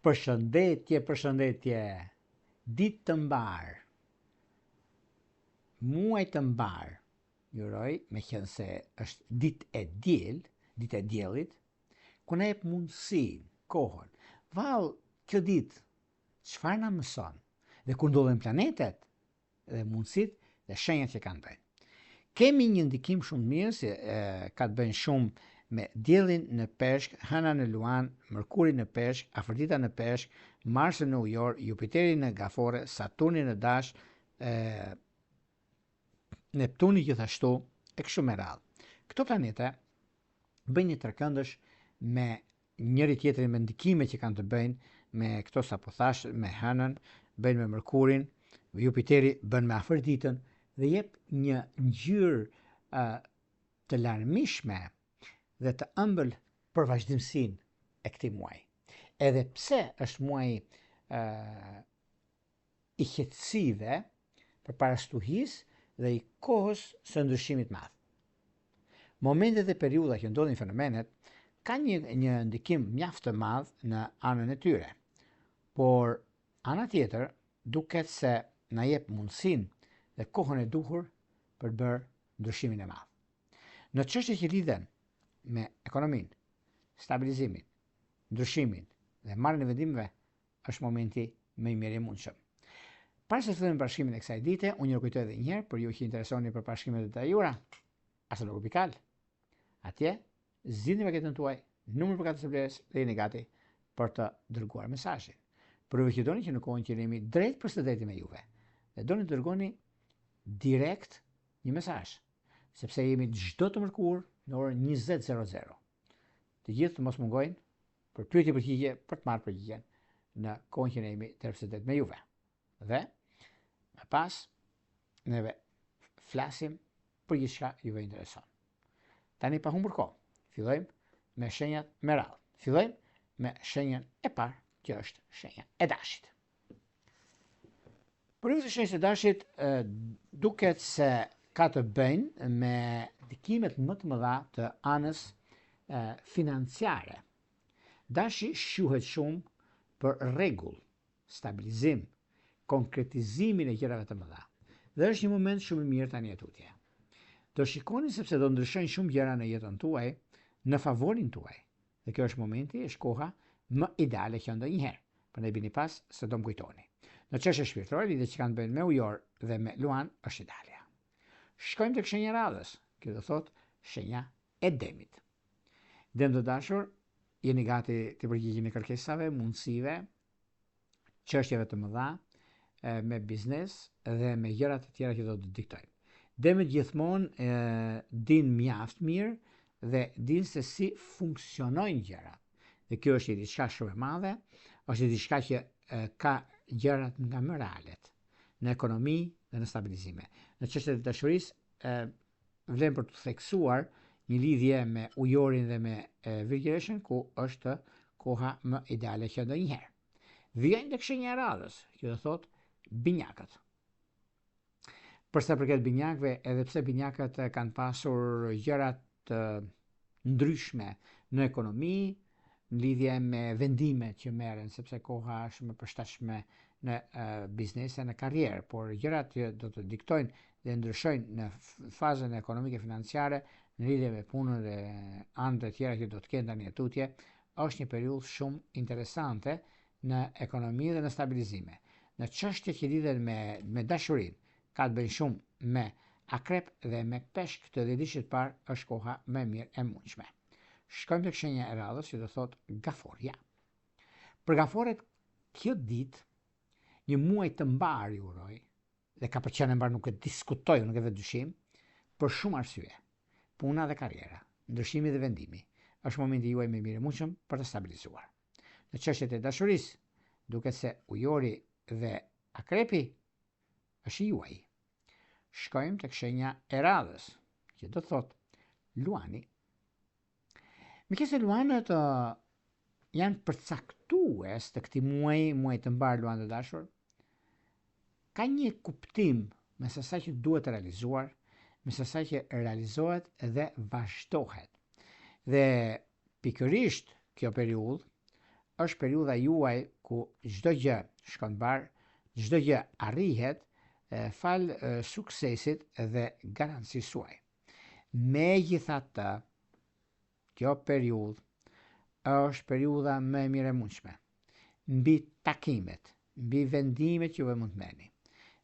Përshëndetje, përshëndetje. Ditë të mbarë. Muaj të mbarë. Juroj, me qenë se është ditë e diellit, ku na jep mundësinë, kohën. Vallë, kjo ditë, çfarë na mëson? Dhe ku ndodhen planetet dhe mundësitë dhe shenjat që kanë bëjnë. Kemi një ndikim shumë mirë, si ka të bëjnë shumë me diellin në peshk, hëna në luan, Mërkuri në peshk, Afrodita në peshk, Marsi në ujor, Jupiteri në gafore, Saturni në dash, Neptuni gjithashtu, e kështu me radhë. Këto planete bëjnë një tërkëndësh me njëri tjetrin, me ndikime që kanë të bëjnë me këto sapo thash, me hënën, bëjnë me Mërkurin, Jupiteri bën me Afroditën dhe jep një ngjyrë të larmishme dhe të ëmbël për vazhdimsinë e këtij muaji. Edhe pse është muaji i qetësive, përpara stuhisë dhe i kohës së ndryshimit madh. Momentet dhe periudha që ndodhin fenomenet kanë një ndikim mjaft të madh në anën e tyre, por ana tjetër duket se na jep mundësinë dhe kohën e duhur për të bërë ndryshimin e madh. Në çështjet që lidhen me ekonominë, stabilizimin, ndryshimin dhe marrjen e vendimeve është momenti më i mirë i mundshëm. Para se të fillojmë bashkimin e kësaj dite, unë ju kujtoj edhe një herë për ju që interesoni për bashkimet e detajuara, Astrologu Pikal. Atje zgjidhni paketën tuaj, numër për katës së vlerës dhe jeni gati për të dërguar mesazhin. Për ju që doni që në kohën që jemi drejt për së drejti me juve, dhe doni të dërgoni direkt një mesazh, sepse jemi çdo të mërkurë në orën 20:00. Të gjithë të mos mungojnë për pyetje përgjigje për të marrë përgjigjen në kohën që ne jemi drejt për së drejti me juve. Dhe më pas neve flasim për gjithçka juve intereson. Tani pa humbur kohë, fillojmë me shenjat me radhë. Fillojmë me shenjën e parë, që është shenja e dashit. Për ju të shenjës e dashit duket se ka të bëjnë me ndikimet më të mëdha të anës financiare. Dashi shuhet shumë për rregull, stabilizim, konkretizimin e gjërave të mëdha. Dhe është një moment shumë i mirë tani e tutje. Do shikoni sepse do ndryshojnë shumë gjëra në jetën tuaj në favorin tuaj. Dhe kjo është momenti, është koha më ideale që ndonjëherë. Prandaj bini pas se do më kujtoni. Në çështje shpirtërore, lidhje që kanë bëjnë me ujor dhe me luan është ideale. Shkojmë tek shenja e radhës. Kjo do thotë shenja e demit. Dem të dashur, jeni gati të përgjigjeni kërkesave, mundësive, çështjeve të mëdha, me biznes dhe me gjërat të tjera që do të diktojnë. Demet gjithmonë din mjaft mirë dhe din se si funksionojnë gjërat. Dhe kjo është diçka shumë e madhe, është diçka që ka gjërat nga më realet, në ekonomi dhe në stabilizime. Në çështjet e dashurisë vlen për të theksuar një lidhje me ujorin dhe me virgjëreshën, ku është koha më ideale që ndonjëherë. Vjen tek shenja e radhës, që do thotë binjakët. Për sa përket binjakëve, edhe pse binjakët kanë pasur gjëra të ndryshme në ekonomi, në lidhje me vendimet që merren, sepse koha është më përshtatshme në biznese, në karrierë, por gjërat që do të diktojnë dhe ndryshojnë në fazën ekonomike financiare, në lidhje me punën dhe anët e tjera që do të kenë tani tutje, është një periudhë shumë interesante në ekonomi dhe në stabilizime. Në çështje që lidhen me dashurinë, ka të bëjë shumë me akrep dhe me peshk të dhjetëdhjetit parë është koha më e mirë e mundshme. Shkojmë tek shenja e radhës, që do thotë gaforja. Për gaforet, kjo ditë, një muaj të mbarë ju uroj, dhe ka për qenë mbarë, nuk e diskutoj, nuk e vë dyshim, për shumë arsye. Puna dhe karriera, ndryshimi dhe vendimi, është momenti juaj më i mirë i mundshëm për të stabilizuar. Në çështjet e dashurisë, duket se ujori dhe akrepi është i juaj. Shkojmë tek shenja e radhës, që do thotë luani. Meqenëse luanët janë përcaktues të këtij muaji të mbar luan të dashur, ka një kuptim mes asaj që duhet të realizuar, mes asaj që realizohet dhe vazhdohet. Dhe pikërisht kjo periudhë është periudha juaj ku çdo gjë shkon bar, çdo gjë arrihet fal suksesit dhe garancisë suaj. Megjithatë, kjo periudhë është periudha më e mirë e mundshme mbi takimet, mbi vendimet që juve mund të merrni.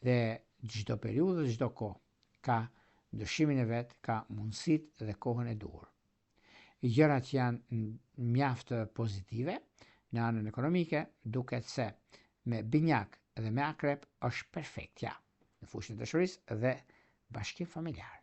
Dhe çdo periudhë, çdo kohë ka ndryshimin e vet, ka mundësitë dhe kohën e duhur. Gjërat janë mjaft pozitive në anën ekonomike, duket se me binjak dhe me akrep është perfektja në fushën e dashurisë dhe bashkim familjar.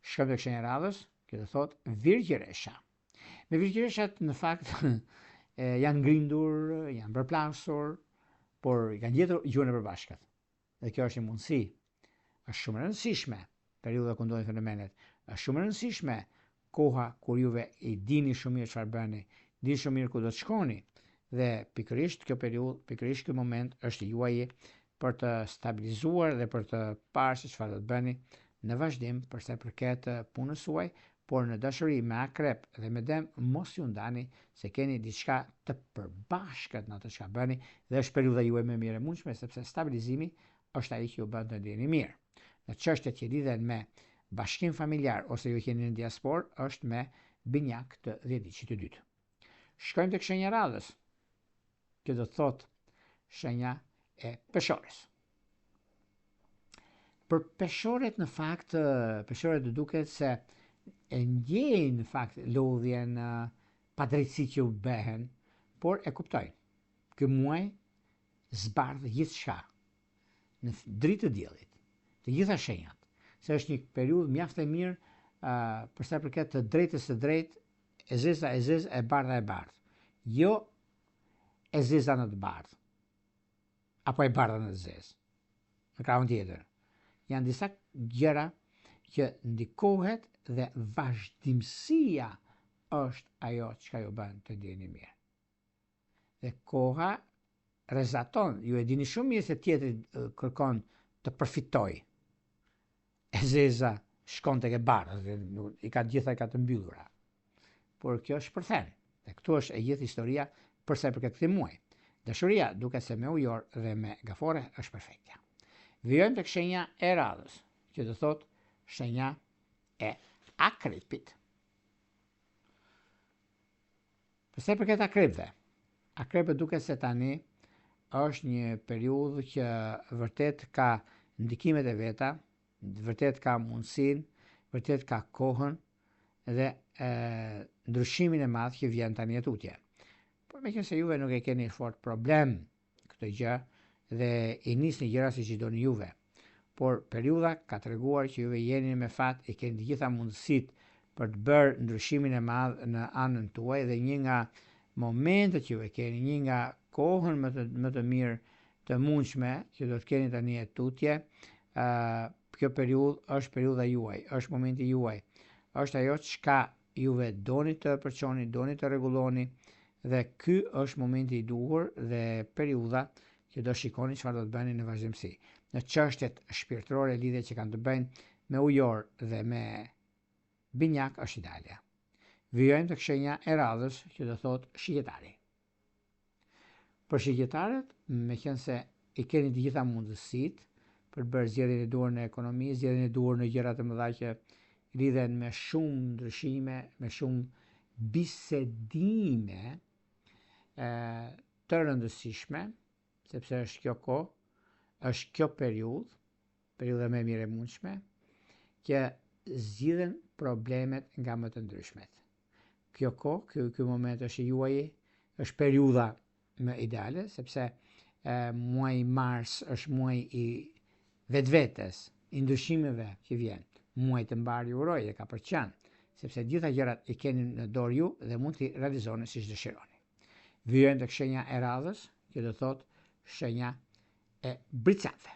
Shkojmë tek shenja e radhës, që do thotë virgjëresha. Me virgjëreshat në fakt janë ngrindur, janë përplasur, por i kanë gjetur gjuhën e përbashkët. Dhe kjo është një mundësi. Është shumë e rëndësishme periudha ku ndodhin fenomenet. Është shumë e rëndësishme koha kur juve i dini shumë mirë çfarë bëni, dini shumë mirë ku do të shkoni. Dhe pikërisht kjo periudhë, pikërisht ky moment është juaji për të stabilizuar dhe për të parë se çfarë do të bëni në vazhdim për sa i përket punës suaj, por në dashuri me akrep dhe me dem mos ju ndani se keni diçka të përbashkët në atë çka bëni dhe është periudha juaj më mirë e mundshme sepse stabilizimi është ai që ju bën të ndjeni mirë. Në çështjet që lidhen me bashkim familjar ose ju keni në diaspor është me binjak të dhjetëçit të dytë. Shkojmë tek shenja e radhës, që do të thotë shenja e peshores. Për peshorët në fakt, peshorët duket se e ndjejnë në fakt lodhjen padrejtësi që u behen, por e kuptojnë. Ky muaj zbardh gjithçka në dritë të diellit, të gjitha shenjat, se është një periudhë mjaft e mirë për sa i përket të drejtës së drejtë, e zezë, e bardha e bardhë. Jo e zeza në të bardhë, apo e bardha në të zezë. Në krahun tjetër, janë disa gjëra që ndikohet dhe vazhdimësia është ajo që ju bën të ndjeni mirë. Dhe koha rrezaton, ju e dini shumë mirë se tjetri kërkon të përfitoj. E zeza shkon tek e bardhë, i ka gjitha i ka të mbyllura. Por kjo është përthen. Dhe këtu është e gjithë historia për sa i përket këtij muaji. Dashuria duket se me ujor dhe me gafore është perfektja. Vijojmë tek shenja e radhës, që do thotë shenja e akrepit. Për sa i përket akrepëve, akrepët duket se tani është një periudhë që vërtet ka ndikimet e veta, vërtet ka mundësinë, vërtet ka kohën dhe ndryshimin e madh që vjen tani e tutje. Por meqense juve nuk e keni fort problem këtë gjë dhe i nisni gjëra siç i doni juve. Por periudha ka treguar që juve jeni me fat, i keni të gjitha mundësitë për të bërë ndryshimin e madh në anën tuaj dhe një nga momentet që juve keni, një nga kohën më të mirë të mundshme që do të keni tani e tutje, kjo periudhë është periudha juaj, është momenti juaj, është ajo çka juve doni të përçoni, doni të rregulloni dhe ky është momenti i duhur dhe periudha që do shikoni çfarë do të bëni në vazhdimsi. Në çështjet shpirtërore, lidhjet që kanë të bëjnë me ujor dhe me binjak është ideale. Vijojmë tek shenja e radhës që do thotë shigjetari. Për shigjetarët, meqense i keni të gjitha mundësitë për bërë zgjedhjen e duhur në ekonomi, zgjedhjen e duhur në gjëra të mëdha që lidhen me shumë ndryshime, me shumë bisedime të rëndësishme, sepse është kjo kohë, është kjo periudha më e mirë e mundshme, që zgjidhen problemet nga më të ndryshmet. Kjo kohë, ky moment është i juaji, është periudha më ideale, sepse muaji mars është muaji i vetvetes, i ndryshimeve që vjen. Muaj të mbar ju uroj dhe ka për qenë, sepse gjitha gjërat i keni në dorë ju dhe mund t'i realizoni siç dëshironi. Vijojmë tek shenja e radhës, që do thotë shenja e bricapëve.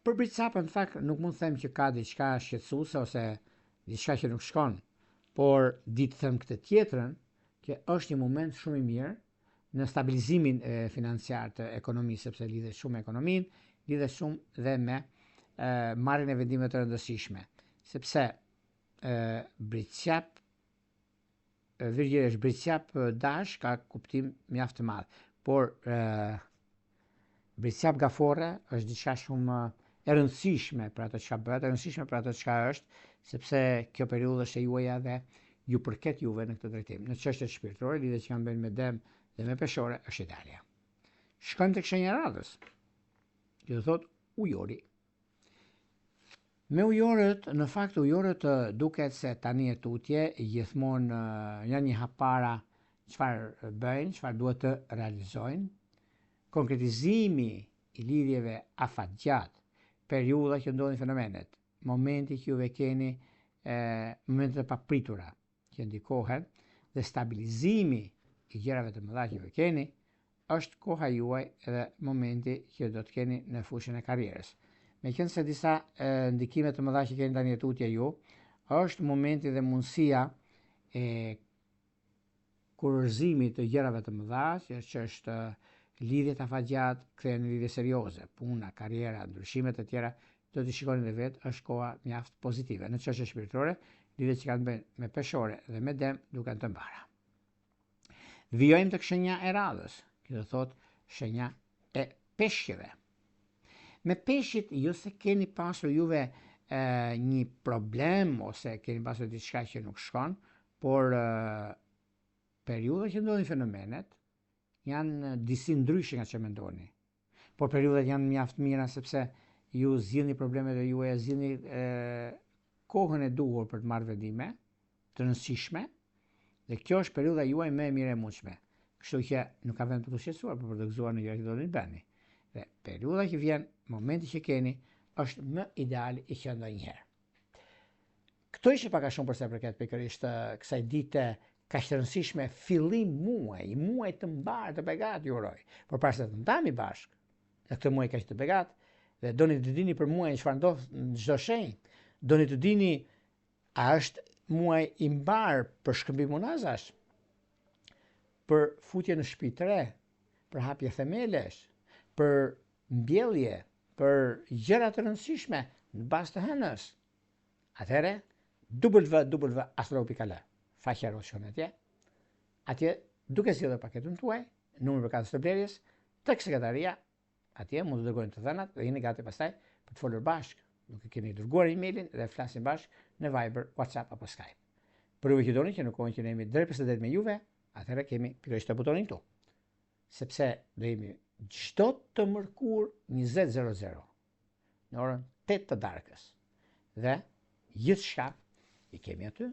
Për bricapën, në fakt, nuk mund të them që ka diçka shqetësuese ose diçka që nuk shkon, por di të them këtë tjetrën, që është një moment shumë i mirë në stabilizimin financiar të ekonomisë, sepse lidhet shumë me ekonominë, lidhet shumë dhe me marrjen e vendimeve të rëndësishme, sepse bricap virgjëresh britsjap dash ka kuptim mjaft të madh, por britsjap gafore është diçka shumë e rëndësishme për ato çka bëhet, e rëndësishme për ato çka është, sepse kjo periudhë është e juaja dhe ju përket juve në këtë drejtim. Në çështjet shpirtërore, lidhje që kanë bënë me dëm dhe me peshore, është ideale. Shkojmë tek shenja e radhës. Që do thotë ujori. Me ujorët, në fakt ujorët duket se tani e tutje gjithmonë janë një hap para çfarë bëjnë, çfarë duhet të realizojnë. Konkretizimi i lidhjeve afatgjat, periudha që ndodhin fenomenet, momenti që juve keni momentet e papritura që ndikohen dhe stabilizimi i gjërave të mëdha që juve keni, është koha juaj edhe momenti që do të keni në fushën e karrierës. Meqenëse se disa ndikime të mëdha që keni tani e tutje ju, është momenti dhe mundësia e kurorëzimit të gjërave të mëdha, që është lidhjet afatgjat, kthehen në lidhje serioze, puna, karriera, ndryshimet e tjera, do të shikoni dhe vetë, është koha mjaft pozitive. Në çështje shpirtërore, lidhjet që kanë bënë me peshore dhe me dëm duken të mbara. Vijojmë tek shenja e radhës, që do thotë shenja e peshqeve. Me peshqit, jo se keni pasur juve një problem ose keni pasur diçka që nuk shkon, por periudha që ndodhin fenomenet janë disi ndryshe nga që mendoni. Por periudat janë mjaft mira sepse ju zgjidhni problemet e juaja, zgjidhni kohën e duhur për të marrë vendime të rëndësishme, dhe kjo është periudha juaj më e mirë e mundshme. Kështu që nuk ka vend për të shqetësuar, për të gëzuar në gjërat që do të bëni. Dhe periudha që vjen, momenti që keni, është më ideal i që ndonjëherë. Këto ishte pak a shumë për sa përket pikërisht kësaj dite kaq të rëndësishme, fillim muaj të mbar të begat ju uroj. Por para se të ndami bashkë në këtë muaj kaq të begat, dhe doni të dini për muajin çfarë ndodh në çdo shenjë, doni të dini a është muaj i mbar për shkëmbim unazash, për futje në shtëpi të re, për hapje themelesh, për mbjellje, për gjëra të rëndësishme në bazë të hënës. Atëherë www.astro.al, faqja roshon atje. Atje duke zgjedhur paketën tuaj, numrin për katës të blerjes, tek sekretaria, atje mund të dërgojnë të dhënat dhe jeni gati pastaj për të folur bashkë, duke keni dërguar emailin dhe flasim bashkë në Viber, WhatsApp apo Skype. Për juve që doni që në kohën që ne jemi drejt 50 me juve, atëherë kemi pikërisht të butonin këtu. Sepse do jemi çdo të mërkur 20:00 në orën 8 të darkës. Dhe gjithçka i kemi aty,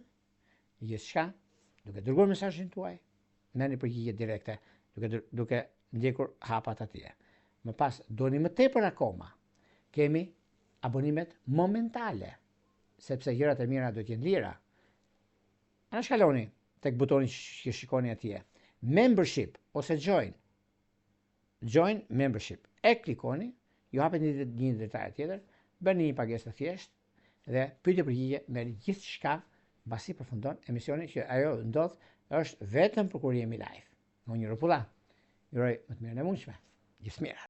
gjithçka duke dërguar mesazhin tuaj, merrni përgjigje direkte duke ndjekur hapat atje. Më pas doni më tepër akoma, kemi abonimet momentale, sepse gjërat e mira do të jenë lira. Anashkaloni tek butoni që shikoni atje, membership ose join membership. E klikoni, ju hapet një detaj tjetër, bëni një pagesë të thjeshtë dhe pyetje përgjigje me gjithçka mbasi përfundon emisioni që ajo ndodh është vetëm për kur jemi live. Unë një rropulla. Ju uroj më të mirën e mundshme. Gjithë mirë.